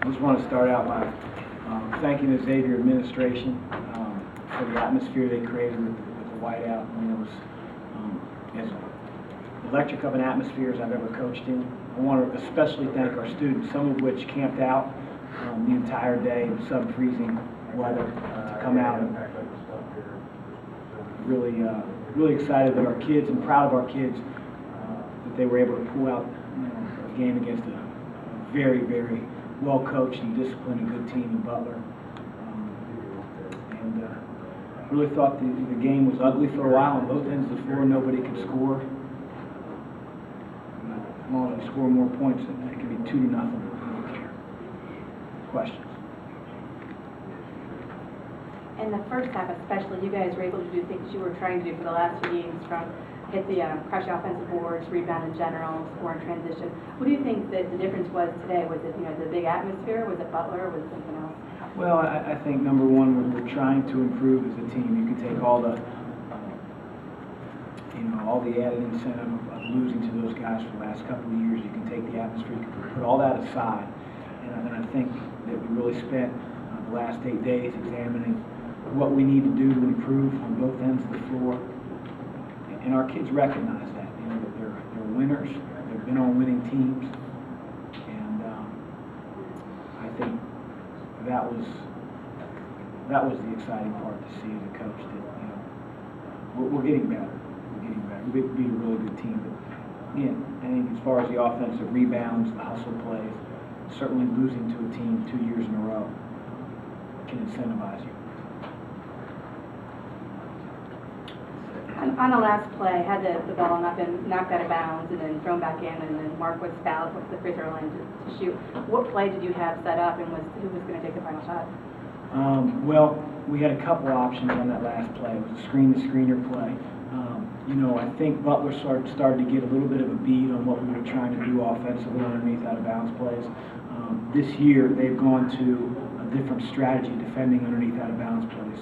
I just want to start out by thanking the Xavier administration for the atmosphere they created with the whiteout. I mean, it was as electric of an atmosphere as I've ever coached in. I want to especially thank our students, some of which camped out the entire day in sub-freezing weather to come out and really excited that our kids and proud of our kids that they were able to pull out a game against a very, very well-coached and disciplined and good team in Butler. Really thought the game was ugly for a while on both ends of the floor. Nobody could score. As long as we score more points, it could be 2-0. I don't care. Questions? In the first half especially, you guys were able to do things you were trying to do for the last few games, from hit the crush offensive boards, rebound in general, score in transition. What do you think that the difference was today? Was it the big atmosphere? Was it Butler? Was it something else? Well, I think number one, we're trying to improve as a team. You can take all the all the added incentive of losing to those guys for the last couple of years. You can take the atmosphere, you can put all that aside, and I think that we really spent the last 8 days examining what we need to do to improve on both ends of the floor. And our kids recognize that, that they're winners. They've been on winning teams, and I think that was the exciting part to see as a coach. That we're getting better. We're getting better. We beat a really good team. But again, I think as far as the offensive rebounds, the hustle plays, certainly losing to a team 2 years in a row can incentivize you. On the last play, had the ball knocked out of bounds and then thrown back in, and then Mark was fouled with the free throw line to shoot. What play did you have set up, and who was going to take the final shot? Well, we had a couple options on that last play. It was a screen-to-screener play. I think Butler started to get a little bit of a beat on what we were trying to do offensively underneath out-of-bounds plays. This year, they've gone to a different strategy defending underneath out-of-bounds plays.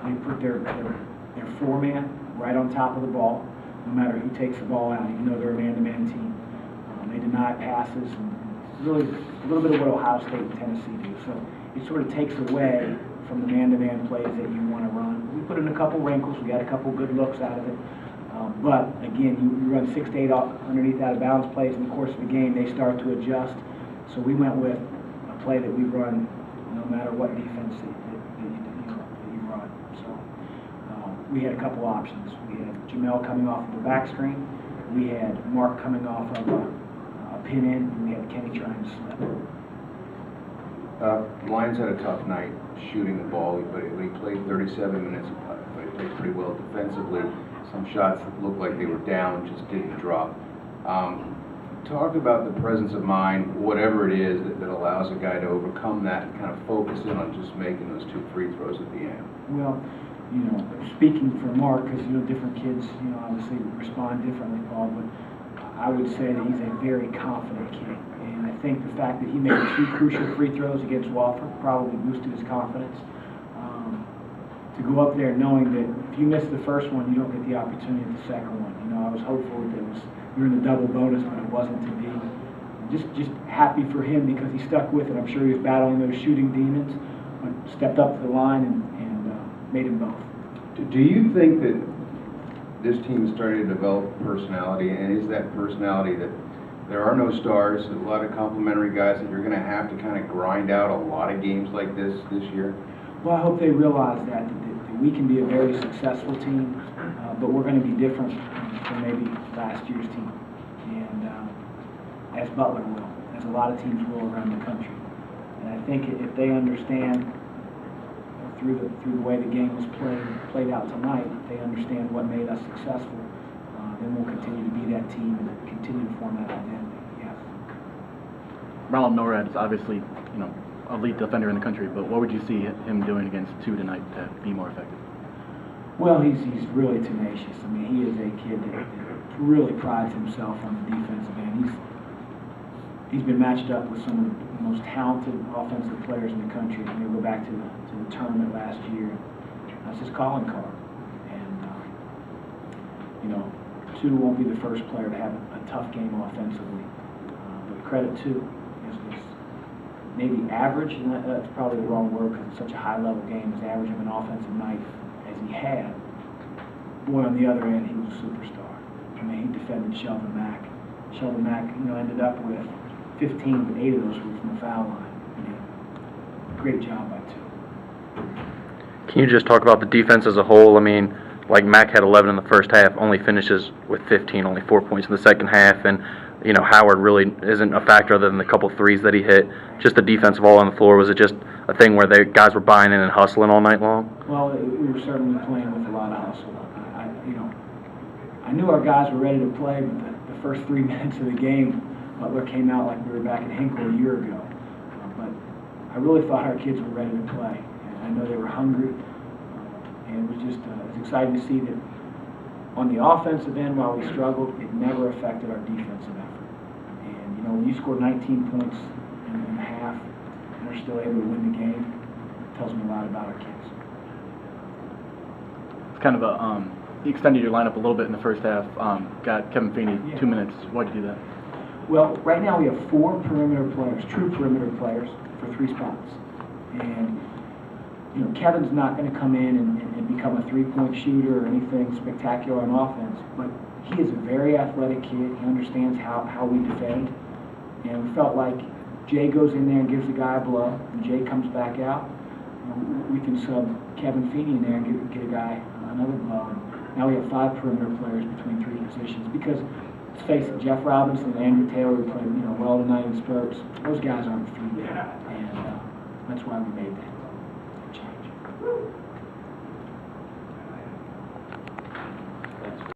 They put their four-man right on top of the ball, no matter who takes the ball out, even though they're a man-to-man team. They deny passes, and really a little bit of what Ohio State and Tennessee do. So it sort of takes away from the man-to-man plays that you want to run. We put in a couple wrinkles. We got a couple good looks out of it. But again, you run 6 to 8 underneath out-of-bounds plays in the course of the game. They start to adjust. So we went with a play that we run no matter what defense that you run. So we had a couple options. We had Jamel coming off of the back screen. We had Mark coming off of a pin in, and we had Kenny trying to slip. Lions had a tough night shooting the ball, but he played 37 minutes, but he played pretty well defensively. Some shots that looked like they were down, just didn't drop. Talk about the presence of mind, whatever it is that allows a guy to overcome that and kind of focus in on just making those 2 free throws at the end. Well, speaking for Mark, because different kids, obviously respond differently, Paul, but I would say that he's a very confident kid. And I think the fact that he made 2 crucial free throws against Wofford probably boosted his confidence. To go up there knowing that if you miss the first one, you don't get the opportunity at the second one. I was hopeful that we were in the double bonus, but it wasn't to be. Just happy for him because he stuck with it. I'm sure he was battling those shooting demons, but stepped up to the line and made them both. Do you think that this team is starting to develop personality, and is that personality that there are no stars, a lot of complimentary guys that you're going to have to kind of grind out a lot of games like this year? Well, I hope they realize that we can be a very successful team, but we're going to be different from maybe last year's team, and as Butler will, as a lot of teams will around the country. And I think if they understand through the way the game was played out tonight, if they understand what made us successful, then we'll continue to be that team and continue to form that identity. Yes. Marlon Norad is obviously, a lead defender in the country, but what would you see him doing against 2 tonight to be more effective? Well, he's really tenacious. I mean, he is a kid that really prides himself on the defensive end. He's been matched up with some of the most talented offensive players in the country. I mean, go back to the tournament last year. That's his calling card. And 2 won't be the first player to have a tough game offensively. But credit to maybe average, and that's probably the wrong word because it's such a high-level game, as average of an offensive night as he had. Boy, on the other end, he was a superstar. I mean, he defended Sheldon Mack. Sheldon Mack, ended up with 15, but 8 of those were from the foul line. I mean, great job by two. Can you just talk about the defense as a whole? I mean, like Mack had 11 in the first half, only finishes with 15, only 4 points in the second half, and Howard really isn't a factor other than the couple threes that he hit. Just the defense all on the floor. Was it just a thing where the guys were buying in and hustling all night long? Well, we were certainly playing with a lot of hustle. I knew our guys were ready to play, but the first 3 minutes of the game, Butler came out like we were back at Hinkle a year ago. But I really thought our kids were ready to play. And I know they were hungry. And it was just it was exciting to see that on the offensive end, while we struggled, it never affected our defensive effort. And, when you score 19 points in a half and we're still able to win the game, it tells me a lot about our kids. It's kind of a you extended your lineup a little bit in the first half. Got Kevin Feeney 2 minutes. Why'd you do that? Well, right now we have 4 perimeter players, true perimeter players, for 3 spots. And, Kevin's not going to come in and become a 3-point shooter or anything spectacular on offense, but he is a very athletic kid. He understands how we defend. And we felt like Jay goes in there and gives the guy a blow, and Jay comes back out. We can sub Kevin Feeney in there and get a guy another blow. And now we have 5 perimeter players between 3 positions because, let's face it, Jeff Robinson and Andrew Taylor, who played well tonight in spurts, those guys aren't 3 yet, and that's why we made that change.